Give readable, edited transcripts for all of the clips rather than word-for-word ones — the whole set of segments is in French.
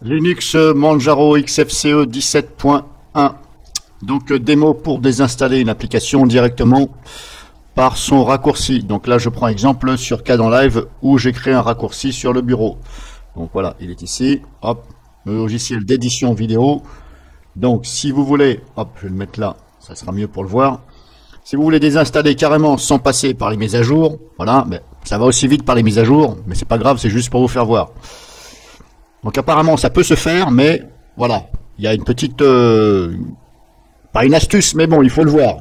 Linux Manjaro XFCE 17.1. Donc démo pour désinstaller une application directement par son raccourci. Donc là je prends exemple sur Kdenlive où j'ai créé un raccourci sur le bureau. Donc voilà, il est ici. Hop, le logiciel d'édition vidéo. Donc si vous voulez, hop, je vais le mettre là, ça sera mieux pour le voir. Si vous voulez désinstaller carrément sans passer par les mises à jour, voilà, mais ça va aussi vite par les mises à jour, mais c'est pas grave, c'est juste pour vous faire voir. Donc apparemment ça peut se faire, mais voilà, il y a une petite, pas une astuce, mais bon, il faut le voir.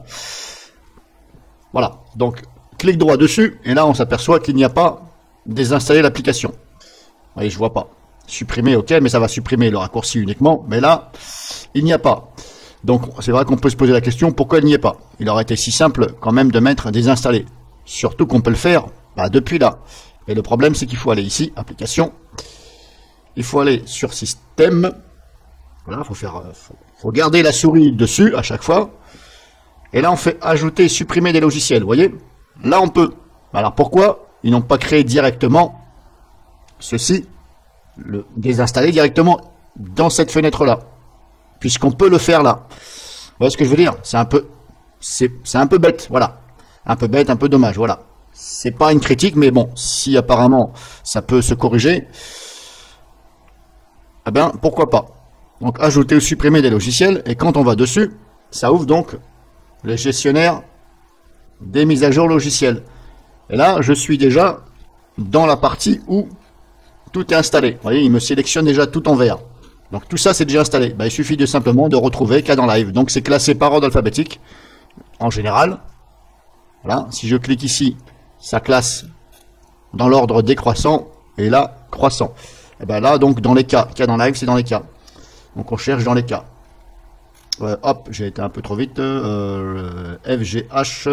Voilà, donc clic droit dessus, et là on s'aperçoit qu'il n'y a pas désinstallé l'application. Vous voyez, je vois pas. Supprimer, ok, mais ça va supprimer le raccourci uniquement, mais là, il n'y a pas. Donc c'est vrai qu'on peut se poser la question, pourquoi il n'y est pas? Il aurait été si simple quand même de mettre désinstaller. Surtout qu'on peut le faire depuis là. Et le problème c'est qu'il faut aller ici, application. Il faut aller sur système. Voilà, faut garder la souris dessus à chaque fois. Et là on fait ajouter et supprimer des logiciels, vous voyez? Là on peut. Alors pourquoi ils n'ont pas créé directement ceci, le désinstaller directement dans cette fenêtre là? Puisqu'on peut le faire là. Vous voyez ce que je veux dire? C'est un peu bête, voilà. Un peu bête, un peu dommage, voilà. C'est pas une critique, mais bon, si apparemment ça peut se corriger, eh bien pourquoi pas. Donc ajouter ou supprimer des logiciels, et quand on va dessus, ça ouvre donc le gestionnaire des mises à jour logicielles. Et là, je suis déjà dans la partie où tout est installé. Vous voyez, il me sélectionne déjà tout en vert. Donc tout ça c'est déjà installé. Il suffit de simplement de retrouver Kdenlive. Donc c'est classé par ordre alphabétique en général. Voilà, si je clique ici, ça classe dans l'ordre décroissant et là croissant. Et bien là donc dans les cas, Kdenlive c'est dans les cas. Donc on cherche dans les cas. Hop, j'ai été un peu trop vite. FGH.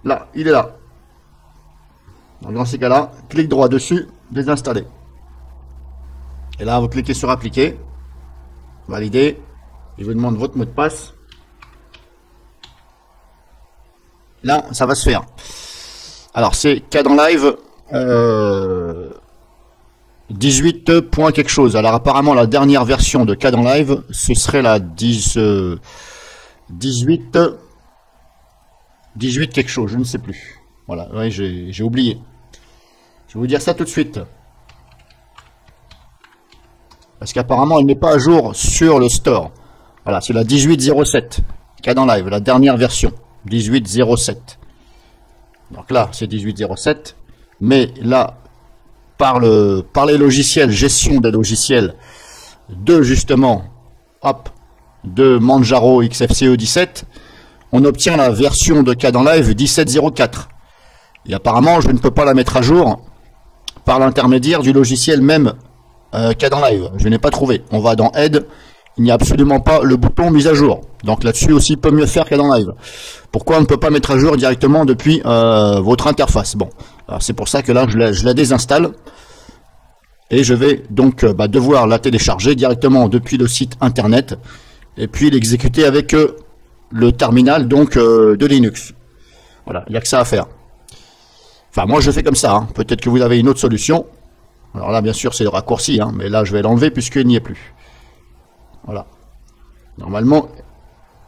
Là, il est là. Donc dans ces cas-là, clic droit dessus, désinstaller. Et là, vous cliquez sur appliquer, valider, il vous demande votre mot de passe. Là, ça va se faire. Alors, c'est Kdenlive 18 point quelque chose. Alors, apparemment, la dernière version de Kdenlive, ce serait la 18 quelque chose, je ne sais plus. Voilà, ouais, j'ai oublié. Je vais vous dire ça tout de suite. Parce qu'apparemment, elle n'est pas à jour sur le store. Voilà, c'est la 18.07. Kdenlive, la dernière version. 18.07. Donc là, c'est 18.07. Mais là, par les logiciels, gestion des logiciels de justement, hop, de Manjaro XFCE 17, on obtient la version de Kdenlive 17.04. Et apparemment, je ne peux pas la mettre à jour par l'intermédiaire du logiciel même Kdenlive. Je n'ai pas trouvé. On va dans Aide, il n'y a absolument pas le bouton mise à jour. Donc là-dessus aussi peut mieux faire Kdenlive. Pourquoi on ne peut pas mettre à jour directement depuis votre interface? Bon, c'est pour ça que là je la désinstalle et je vais donc devoir la télécharger directement depuis le site internet et puis l'exécuter avec le terminal donc de Linux. Voilà, il n'y a que ça à faire. Enfin, moi je fais comme ça, hein. Peut-être que vous avez une autre solution. Alors là, bien sûr, c'est le raccourci, hein, mais là, je vais l'enlever puisqu'il n'y est plus. Voilà. Normalement,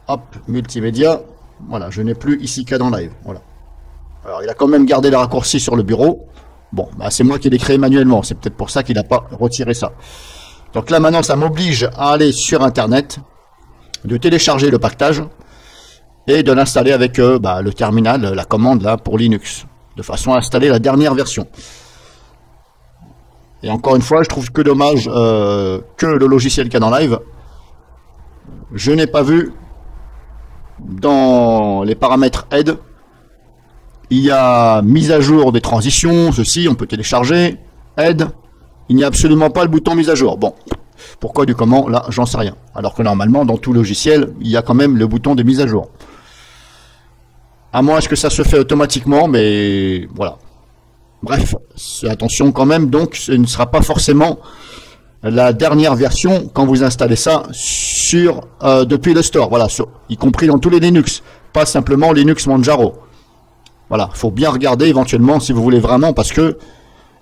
hop, multimédia. Voilà, je n'ai plus ici Kdenlive. Voilà. Alors, il a quand même gardé le raccourci sur le bureau. Bon, c'est moi qui l'ai créé manuellement. C'est peut-être pour ça qu'il n'a pas retiré ça. Donc là, maintenant, ça m'oblige à aller sur Internet, de télécharger le pactage et de l'installer avec le terminal, la commande là pour Linux, de façon à installer la dernière version. Et encore une fois, je trouve que dommage que le logiciel Kdenlive, je n'ai pas vu dans les paramètres aide, il y a mise à jour des transitions, ceci, on peut télécharger, aide, il n'y a absolument pas le bouton mise à jour. Bon, pourquoi du comment, là, j'en sais rien. Alors que normalement, dans tout logiciel, il y a quand même le bouton de mise à jour. À moins que ça se fait automatiquement, mais voilà. Bref, attention quand même, donc ce ne sera pas forcément la dernière version quand vous installez ça sur depuis le store, voilà, y compris dans tous les Linux, pas simplement Linux Manjaro. Voilà, faut bien regarder éventuellement si vous voulez vraiment, parce que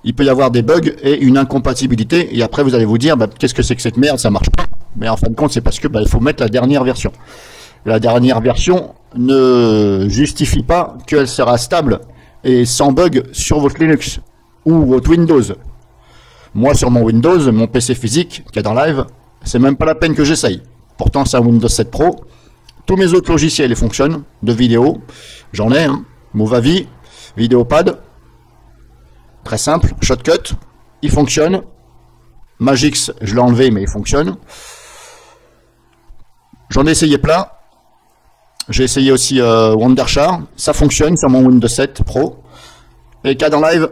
il peut y avoir des bugs et une incompatibilité. Et après, vous allez vous dire, bah, qu'est-ce que c'est que cette merde, ça marche pas. Mais en fin de compte, c'est parce que bah, il faut mettre la dernière version. La dernière version ne justifie pas qu'elle sera stable et sans bug sur votre Linux ou votre Windows. Moi, sur mon Windows, mon PC physique, qui est dans Live, c'est même pas la peine que j'essaye. Pourtant, c'est un Windows 7 Pro. Tous mes autres logiciels, ils fonctionnent. De vidéo, j'en ai, hein. Movavi, Vidéopad, très simple. Shotcut, il fonctionne. Magix, je l'ai enlevé, mais il fonctionne. J'en ai essayé plein. J'ai essayé aussi Wondershare, ça fonctionne sur mon Windows 7 Pro. Et cas dans Live,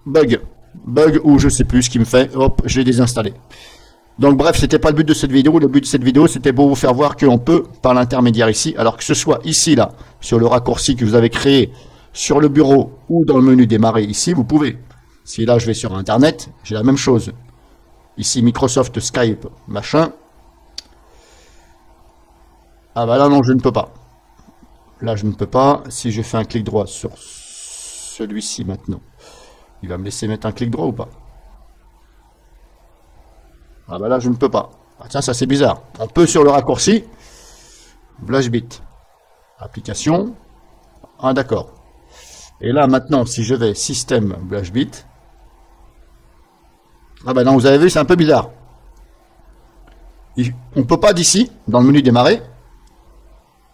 bug ou je sais plus ce qui me fait, hop, je l'ai désinstallé. Donc bref, c'était pas le but de cette vidéo. Le but de cette vidéo, c'était pour vous faire voir qu'on peut, par l'intermédiaire ici, alors que ce soit ici, là, sur le raccourci que vous avez créé sur le bureau ou dans le menu démarrer ici, vous pouvez. Si là, je vais sur Internet, j'ai la même chose. Ici, Microsoft, Skype, machin. Ah bah là, non, je ne peux pas. Là, je ne peux pas. Si je fais un clic droit sur celui-ci maintenant, il va me laisser mettre un clic droit ou pas? Ah bah là, je ne peux pas. Ah tiens, ça c'est bizarre. On peut sur le raccourci. Blashbit. Application. Ah d'accord. Et là, maintenant, si je vais système Blashbit. Ah bah non, vous avez vu, c'est un peu bizarre. On ne peut pas d'ici, dans le menu démarrer.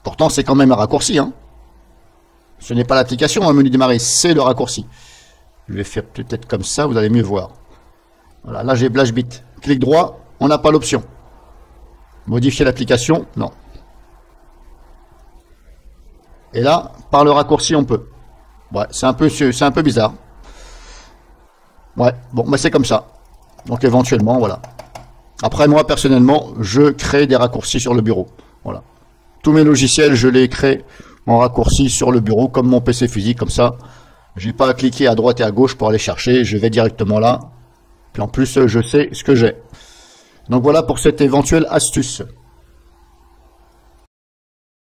Pourtant, c'est quand même un raccourci. Hein. Ce n'est pas l'application, un menu démarrer, c'est le raccourci. Je vais faire peut-être comme ça, vous allez mieux voir. Voilà, là j'ai Blashbit. Clic droit, on n'a pas l'option. Modifier l'application, non. Et là, par le raccourci, on peut. Ouais, c'est un peu bizarre. Ouais, bon, bah c'est comme ça. Donc éventuellement, voilà. Après, moi, personnellement, je crée des raccourcis sur le bureau. Voilà. Tous mes logiciels, je les crée en raccourci sur le bureau, comme mon PC physique, comme ça. J'ai pas à cliquer à droite et à gauche pour aller chercher. Je vais directement là. Puis en plus, je sais ce que j'ai. Donc voilà pour cette éventuelle astuce.